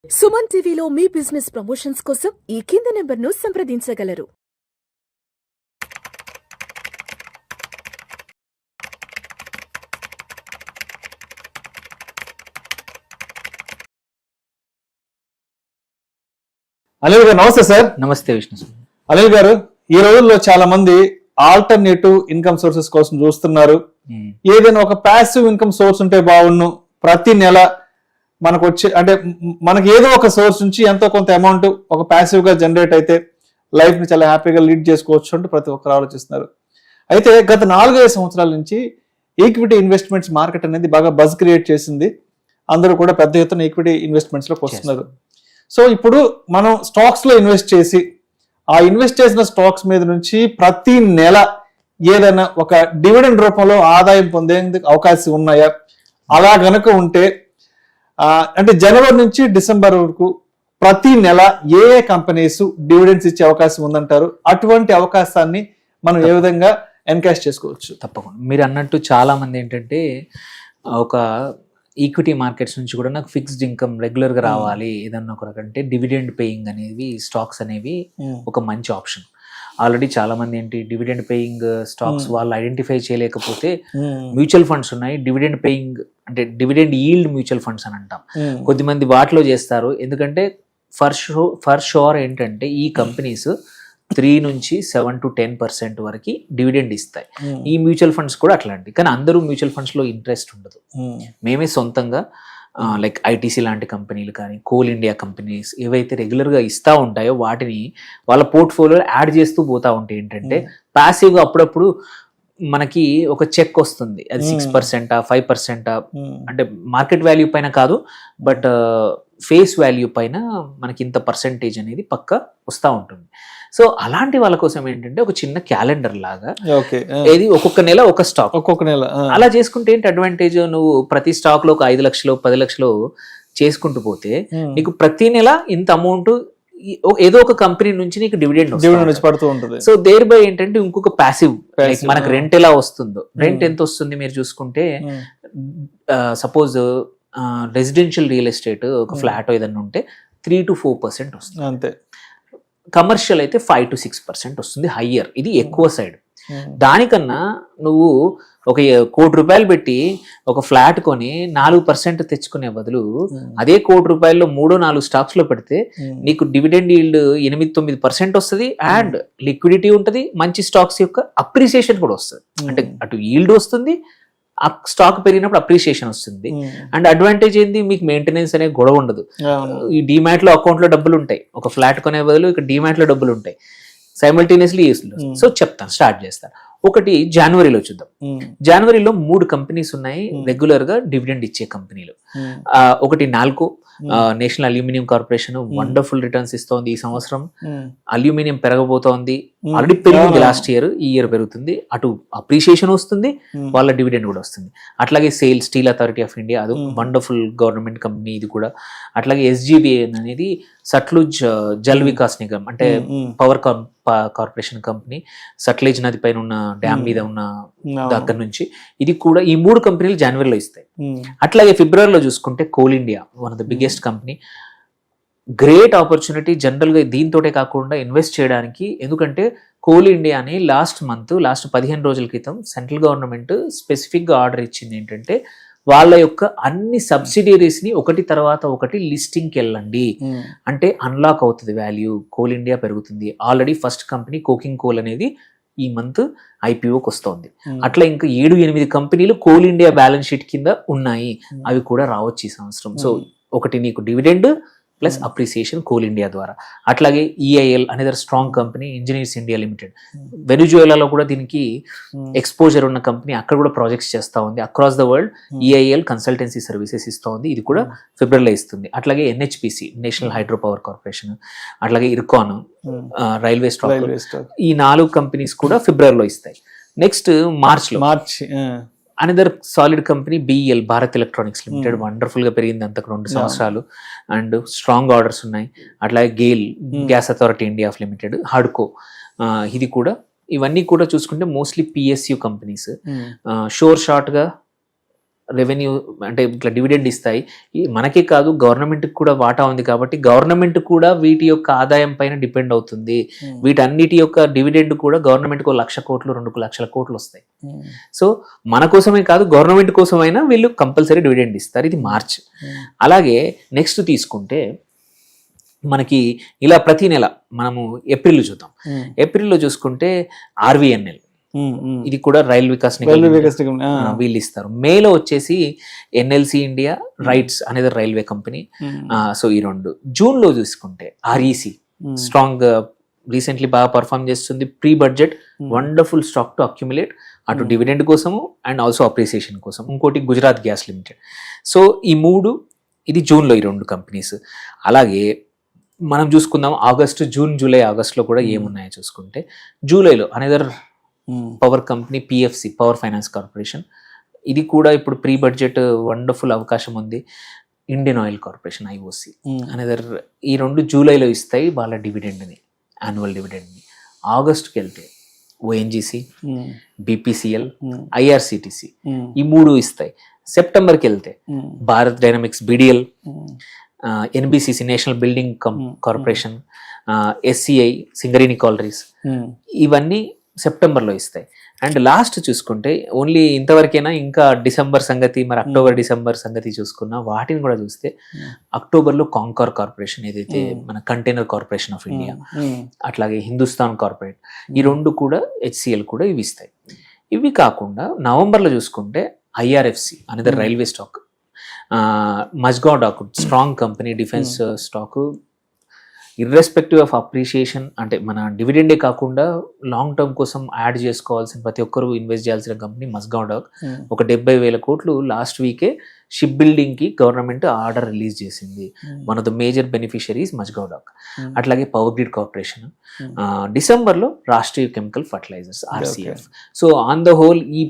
సుమన్ టీవీలో మీ business promotions కోసం ఈ కింది నెంబర్ను సంప్రదించగలరు. అనిల్ గారు నమస్తే సార్. నమస్తే విష్ణు. అనిల్ గారు, ఈ రోజుల్లో చాలా మంది ఆల్టర్నేటివ్ ఇన్కమ్ సోర్సెస్ కోసం చూస్తున్నారు. ఏదైనా ఒక ప్యాసివ్ ఇన్కమ్ సోర్స్ ఉంటే బాగుండు, ప్రతి నెల మనకు వచ్చే అంటే మనకి ఏదో ఒక సోర్స్ నుంచి ఎంతో కొంత అమౌంట్ ఒక ప్యాసివ్ గా జనరేట్ అయితే లైఫ్ ని చాలా హ్యాపీగా లీడ్ చేసుకోవచ్చు అంటూ ప్రతి ఒక్కరు ఆలోచిస్తున్నారు. అయితే గత 4-5 సంవత్సరాల నుంచి ఈక్విటీ ఇన్వెస్ట్మెంట్స్ మార్కెట్ అనేది బాగా బజ్ క్రియేట్ చేసింది. అందరూ కూడా పెద్ద ఎత్తున ఈక్విటీ ఇన్వెస్ట్మెంట్స్ లోకి వస్తున్నారు. సో ఇప్పుడు మనం స్టాక్స్ లో ఇన్వెస్ట్ చేసి ఆ ఇన్వెస్ట్ చేసిన స్టాక్స్ మీద నుంచి ప్రతి నెల ఏదైనా ఒక డివిడెండ్ రూపంలో ఆదాయం పొందేందుకు అవకాశం ఉన్నాయా? అలా గనక ఉంటే అంటే జనవరి నుంచి డిసెంబర్ వరకు ప్రతి నెల ఏ ఏ కంపెనీస్ డివిడెండ్స్ ఇచ్చే అవకాశం ఉందంటారు? అటువంటి అవకాశాన్ని మనం ఏ విధంగా ఎన్కాష్ చేసుకోవచ్చు? తప్పకుండా మీరు అన్నట్టు చాలా మంది ఏంటంటే ఒక ఈక్విటీ మార్కెట్స్ నుంచి కూడా నాకు ఫిక్స్డ్ ఇన్కమ్ రెగ్యులర్ గా రావాలి ఏదన్నా ఒక రకంటే డివిడెండ్ పేయింగ్ అనేవి స్టాక్స్ అనేవి ఒక మంచి ఆప్షన్. ఆల్రెడీ చాలా మంది ఏంటి డివిడెండ్ పేయింగ్ స్టాక్స్ వాళ్ళు ఐడెంటిఫై చేయలేకపోతే మ్యూచువల్ ఫండ్స్ ఉన్నాయి డివిడెండ్ పేయింగ్ అంటే డివిడెండ్ ఈల్డ్ మ్యూచువల్ ఫండ్స్ అని అంటాం. కొద్దిమంది వాటిలో చేస్తారు. ఎందుకంటే ఫర్ షూర్ ఏంటంటే ఈ కంపెనీస్ 3 నుంచి 7 to 10% వరకు డివిడెండ్ ఇస్తాయి. ఈ మ్యూచువల్ ఫండ్స్ కూడా అట్లాంటి, కానీ అందరూ మ్యూచువల్ ఫండ్స్ లో ఇంట్రెస్ట్ ఉండదు. మేమే సొంతంగా లైక్ ఐటీసీ లాంటి కంపెనీలు కానీ కోల్ ఇండియా కంపెనీస్ ఏవైతే రెగ్యులర్గా ఇస్తూ ఉంటాయో వాటిని వాళ్ళ పోర్ట్ఫోలియోలో యాడ్ చేస్తూ పోతా ఉంటాయి. ఏంటంటే ప్యాసివ్గా అప్పుడప్పుడు మనకి ఒక చెక్ వస్తుంది, అది 6%, 5%, అంటే మార్కెట్ వాల్యూ పైన కాదు బట్ ఫేస్ వాల్యూ పైన మనకి ఇంత పర్సెంటేజ్ అనేది పక్క వస్తూ ఉంటుంది. సో అలాంటి వాళ్ళ కోసం ఏంటంటే ఒక చిన్న క్యాలెండర్ లాగా ఏది ఒక్కొక్క నెల ఒక స్టాక్ ఒక్కొక్క నెల అలా చేసుకుంటే ఏంటి అడ్వాంటేజ్, నువ్వు ప్రతి స్టాక్ లో ఒక 5 లక్షలు 10 లక్షలు చేసుకుంటూ పోతే నీకు ప్రతి నెల ఇంత అమౌంట్ ఏదో ఒక కంపెనీ నుంచి నీకు డివిడెండ్ పడుతూ ఉంటుంది. సో దేర్ బై ఏంటంటే ఇంకొక ప్యాసివ్ మనకు రెంట్ ఎలా వస్తుందో, రెంట్ ఎంత వస్తుంది మీరు చూసుకుంటే సపోజ్ రెసిడెన్షియల్ రియల్ ఎస్టేట్ ఒక ఫ్లాట్ ఏదన్నా ఉంటే 3 to 4% వస్తుంది. అంతే. కమర్షియల్ అయితే 5 to 6% వస్తుంది, హయ్యర్, ఇది ఎక్కువ సైడ్. దానికన్నా నువ్వు ఒక ₹1,00,00,000 పెట్టి ఒక ఫ్లాట్ కొని 4% తెచ్చుకునే బదులు అదే ₹1,00,00,000 3-4 స్టాక్స్ లో పెడితే నీకు డివిడెండ్ ఈల్డ్ 8-9% వస్తుంది అండ్ లిక్విడిటీ ఉంటుంది, మంచి స్టాక్స్ యొక్క అప్రిసియేషన్ కూడా వస్తుంది. అంటే అటు ఈల్డ్ వస్తుంది, ఆ స్టాక్ పెరిగినప్పుడు అప్రిసియేషన్ వస్తుంది. అండ్ అడ్వాంటేజ్ ఏంది, మీకు మెయింటెనెన్స్ అనే గొడవ ఉండదు. ఈ డిమాట్ లో అకౌంట్ లో డబ్బులు ఉంటాయి, ఒక ఫ్లాట్ కొనే బదులు ఇక్కడ డిమాట్ లో డబ్బులు ఉంటాయి సైమల్టేనియస్లీ. సో చెప్తాను, స్టార్ట్ చేస్తాను. ఒకటి జనవరిలో చూద్దాం. జనవరిలో 3 కంపెనీస్ ఉన్నాయి రెగ్యులర్ గా డివిడెండ్ ఇచ్చే కంపెనీలు. ఒకటి NALCO, national aluminium corporation, wonderful returns ఇస్తోంది ఈ సంవత్సరం. అల్యూమినియం పెరగబోతోంది, ఆల్రెడీ పెరిగింది లాస్ట్ ఇయర్, ఈ ఇయర్ పెరుగుతుంది. అటు అప్రిషియేషన్ వస్తుంది, వాళ్ళ డివిడెండ్ కూడా వస్తుంది. అట్లాగే స్టీల్ అథారిటీ ఆఫ్ ఇండియా, అది వండర్ఫుల్ గవర్నమెంట్ కంపెనీ ఇది కూడా. అట్లాగే SGBA అనేది సట్లుజ్ జల్ వికాస్ నిగమ్, అంటే పవర్ కార్పొరేషన్ కంపెనీ, సట్లేజ్ నది పైన ఉన్న డ్యామ్ మీద ఉన్న దగ్గర నుంచి, ఇది కూడా ఈ 3 కంపెనీలు జనవరిలో ఇస్తాయి. అట్లాగే ఫిబ్రవరిలో చూసుకుంటే coal India, one of the biggest company, great opportunity general గా దీంతోటే కాకుండా ఇన్వెస్ట్ చేయడానికి. ఎందుకంటే కోల్ ఇండియాని లాస్ట్ 15 రోజుల క్రితం సెంట్రల్ గవర్నమెంట్ స్పెసిఫిక్ గా ఆర్డర్ ఇచ్చింది ఏంటంటే వాళ్ళ యొక్క అన్ని సబ్సిడియరీస్ ని ఒకటి తర్వాత ఒకటి లిస్టింగ్కి వెళ్ళండి, అంటే అన్లాక్ అవుతుంది వాల్యూ, కోల్ ఇండియా పెరుగుతుంది. Already first company coking coal అనేది ఈ మంత్ IPOకి వస్తోంది. అట్లా ఇంకా 7-8 కంపెనీలు కోల్ ఇండియా బ్యాలెన్స్ షీట్ కింద ఉన్నాయి, అవి కూడా రావచ్చు ఈ సంవత్సరం. సో ఒకటి నీకు dividend plus appreciation Coal India ద్వారా. అట్లాగే EIL అనేది strong company, Engineers India Limited, వెనిజువేలాలో కూడా దీనికి ఎక్స్పోజర్ ఉన్న కంపెనీ, అక్కడ కూడా ప్రాజెక్ట్స్ చేస్తూ ఉంది across the world. EIL consultancy services ఇస్తూ ఉంది, ఇది కూడా ఫిబ్రవరిలో ఇస్తుంది. అట్లాగే NHPC, national hydro power corporation, అట్లాగే ఇర్కాన్ రైల్వే స్టాక్, ఈ 4 కంపెనీస్ కూడా ఫిబ్రవరిలో ఇస్తాయి. Next March another solid company BEL, Bharat electronics limited, wonderful గా పెరిగింది అంతకు 2 సంవత్సరాలు అండ్ స్ట్రాంగ్ ఆర్డర్స్ ఉన్నాయి. అట్లాగే GAIL, Gas Authority India of Limited, హడ్కో, ఇది కూడా. ఇవన్నీ కూడా చూసుకుంటే మోస్ట్లీ PSU కంపెనీస్. షోర్ షార్ట్ గా రెవెన్యూ అంటే ఇట్లా డివిడెండ్ ఇస్తాయి. మనకే కాదు గవర్నమెంట్కి కూడా వాటా ఉంది కాబట్టి గవర్నమెంట్ కూడా వీటి యొక్క ఆదాయం పైన డిపెండ్ అవుతుంది. వీటన్నిటి యొక్క డివిడెండ్ కూడా గవర్నమెంట్కి 1,00,000 కోట్లు 2,00,000 కోట్లు వస్తాయి. సో మన కోసమే కాదు గవర్నమెంట్ కోసమైనా వీళ్ళు కంపల్సరీ డివిడెండ్ ఇస్తారు. ఇది మార్చ్. అలాగే నెక్స్ట్ తీసుకుంటే మనకి ఇలా ప్రతి నెల మనము ఏప్రిల్ చూద్దాం. ఏప్రిల్లో చూసుకుంటే ఆర్వీఎన్ఎల్, ఇది కూడా రైల్ వికాస్ నిగమ్ వీళ్ళు ఇస్తారు. మేలో వచ్చేసి ఎన్ఎల్సి ఇండియా రైట్స్ అనేది రైల్వే కంపెనీ. సో ఈ రెండు. జూన్ లో చూసుకుంటే ఆర్ఈసి స్ట్రాంగ్ రీసెంట్లీ బాగా పర్ఫామ్ చేస్తుంది. Pre budget wonderful stock to accumulate, అటు డివిడెండ్ కోసము అండ్ ఆల్సో అప్రిసియేషన్ కోసం. ఇంకోటి గుజరాత్ గ్యాస్ లిమిటెడ్. సో ఈ మూడు, ఇది జూన్లో ఈ రెండు కంపెనీస్. అలాగే మనం చూసుకుందాం ఆగస్టు, జూన్, జూలై, ఆగస్టులో కూడా ఏమున్నాయో చూసుకుంటే జూలైలో another power company PFC, power finance corporation. ఇది కూడా ఇప్పుడు ప్రీ బడ్జెట్ వండర్ఫుల్ అవకాశం ఉంది. Indian oil corporation IOC another. ఈ రెండు జూలైలో ఇస్తాయి వాళ్ళ డివిడెండ్ని, యాన్యువల్ డివిడెండ్ని. ఆగస్టుకి వెళ్తే ఓఎన్జీసీ, బీపీసీఎల్, ఐఆర్సిటిసి ఈ మూడు ఇస్తాయి. సెప్టెంబర్కి వెళ్తే Bharat dynamics, BDL, NBCC national building corporation, SCI, Singareni collieries, ఇవన్నీ సెప్టెంబర్లో ఇస్తాయి. అండ్ లాస్ట్ చూసుకుంటే ఓన్లీ ఇంతవరకైనా, ఇంకా డిసెంబర్ సంగతి, మరి అక్టోబర్ డిసెంబర్ సంగతి చూసుకున్నా వాటిని కూడా చూస్తే అక్టోబర్లో కాంకార్ కార్పొరేషన్, ఏదైతే మన కంటైనర్ కార్పొరేషన్ ఆఫ్ ఇండియా, అట్లాగే హిందుస్థాన్ కార్పొరేట్, ఈ రెండు కూడా హెచ్సిఎల్ కూడా ఇవి ఇస్తాయి. ఇవి కాకుండా నవంబర్లో చూసుకుంటే ఐఆర్ఎఫ్సి అనేది railway stock, Mazagon dock strong company, defence stock. Irrespective of appreciation అంటే మన డివిడెండే కాకుండా లాంగ్ టర్మ్ కోసం యాడ్ చేసుకోవాల్సిన ప్రతి ఒక్కరు ఇన్వెస్ట్ చేయాల్సిన కంపెనీ మజ్గావ్ డాక్. ఒక 70,000 కోట్లు లాస్ట్ వీకే షిప్ బిల్డింగ్ కి గవర్నమెంట్ ఆర్డర్ రిలీజ్ చేసింది. One of the major beneficiaries Mazagon dock. అట్లాగే పవర్ గ్రిడ్ కార్పొరేషన్, డిసెంబర్లో Rashtriya chemical fertilisers RCF. So on the whole ఈ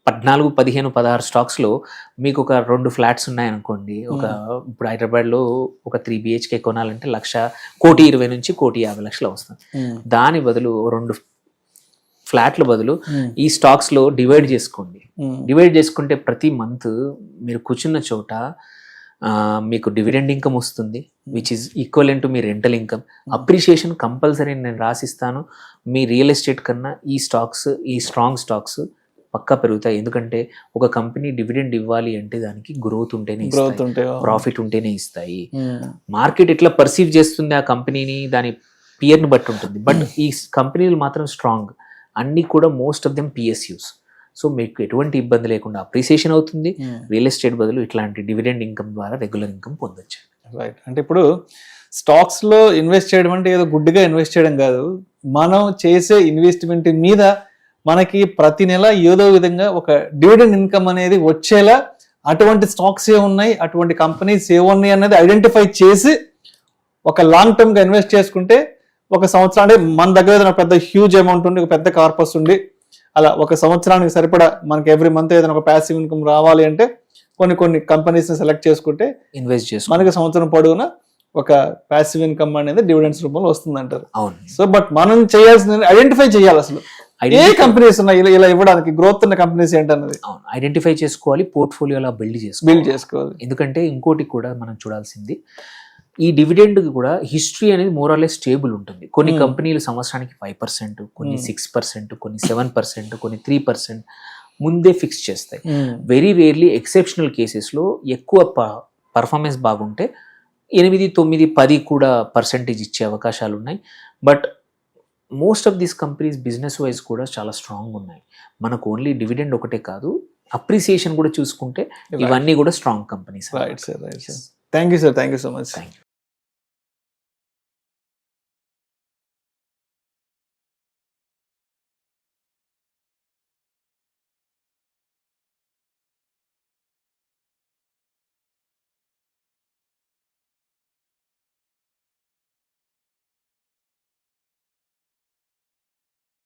14, 15, 16 స్టాక్స్లో మీకు ఒక 2 ఫ్లాట్స్ ఉన్నాయనుకోండి. ఇప్పుడు హైదరాబాద్లో ఒక 3 BHK కొనాలంటే 1,20,000 నుంచి 1,50,000 వస్తుంది. దాని బదులు 2 ఫ్లాట్ల బదులు ఈ స్టాక్స్లో డివైడ్ చేసుకోండి. డివైడ్ చేసుకుంటే ప్రతి మంత్ మీరు కూర్చున్న చోట మీకు డివిడెండ్ ఇన్కమ్ వస్తుంది, which is equivalent to me rental income. Appreciation compulsory నేను రాసిస్తాను. మీ రియల్ ఎస్టేట్ కన్నా ఈ స్టాక్స్, ఈ స్ట్రాంగ్ స్టాక్స్ పక్కా పెరుగుతాయి. ఎందుకంటే ఒక కంపెనీ డివిడెండ్ ఇవ్వాలి అంటే దానికి గ్రోత్ ఉంటేనే ఇస్తాయి, ప్రాఫిట్ ఉంటేనే ఇస్తాయి. మార్కెట్ ఎట్లా పర్సీవ్ చేస్తుంది ఆ కంపెనీని, దాని పియర్ని బట్టి ఉంటుంది. బట్ ఈ కంపెనీలు మాత్రం స్ట్రాంగ్, అన్ని కూడా most of them PSUs. So మీకు ఎటువంటి ఇబ్బంది లేకుండా అప్రిసియేషన్ అవుతుంది. రియల్ ఎస్టేట్ బదులు ఇట్లాంటి డివిడెండ్ ఇన్కమ్ ద్వారా రెగ్యులర్ ఇన్కమ్ పొందొచ్చు. రైట్. అంటే ఇప్పుడు స్టాక్స్ లో ఇన్వెస్ట్ చేయడం అంటే ఏదో గుడ్డిగా ఇన్వెస్ట్ చేయడం కాదు. మనం చేసే ఇన్వెస్ట్మెంట్ మీద మనకి ప్రతి నెల ఏదో విధంగా ఒక డివిడెండ్ ఇన్కమ్ అనేది వచ్చేలా అటువంటి స్టాక్స్ ఏ ఉన్నాయి, అటువంటి కంపెనీస్ ఏ ఉన్నాయి అనేది ఐడెంటిఫై చేసి ఒక లాంగ్ టర్మ్ గా ఇన్వెస్ట్ చేసుకుంటే ఒక సంవత్సరం, అంటే మన దగ్గర ఏదైనా పెద్ద హ్యూజ్ అమౌంట్ ఉండి, ఒక పెద్ద కార్పస్ ఉండి, అలా ఒక సంవత్సరానికి సరిపడా మనకి ఎవ్రీ మంత్ ఏదైనా ఒక ప్యాసివ్ ఇన్కమ్ రావాలి అంటే కొన్ని కంపెనీస్ ని సెలెక్ట్ చేసుకుంటే ఇన్వెస్ట్ చేసి మనకి సంవత్సరం పొడవునా ఒక ప్యాసివ్ ఇన్కమ్ అనేది డివిడెండ్స్ రూపంలో వస్తుంది అంటారు. అవును. సో బట్ మనం చేయాల్సింది ఐడెంటిఫై చేయాలి అసలు ఏ కంపెనీస్ ఉన్నాయి ఇలా ఇవ్వడానికి, గ్రోత్ ఉన్న కంపెనీస్ ఏంటన్నది ఐడెంటిఫై చేసుకోవాలి, పోర్ట్ఫోలియోలా బిల్డ్ చేసుకోవాలి. ఎందుకంటే ఇంకోటి కూడా మనం చూడాల్సింది, ఈ డివిడెండ్ కూడా హిస్టరీ అనేది మోర్ ఆర్ లెస్ స్టేబుల్ ఉంటుంది. కొన్ని కంపెనీలు సంవత్సరానికి 5%, కొన్ని 6%, కొన్ని 7%, కొన్ని 3% ముందే ఫిక్స్ చేస్తాయి. వెరీ రేర్లీ ఎక్సెప్షనల్ కేసెస్లో ఎక్కువ పర్ఫార్మెన్స్ బాగుంటే 8, 9, 10 కూడా పర్సెంటేజ్ ఇచ్చే అవకాశాలు ఉన్నాయి. But most of these companies business wise కూడా చాలా స్ట్రాంగ్ ఉన్నాయి. మనకు ఓన్లీ డివిడెండ్ ఒకటే కాదు, అప్రిసియేషన్ కూడా చూసుకుంటే ఇవన్నీ కూడా strong companies. Right sir, right sir. Thank you sir, thank you so much. Thank you.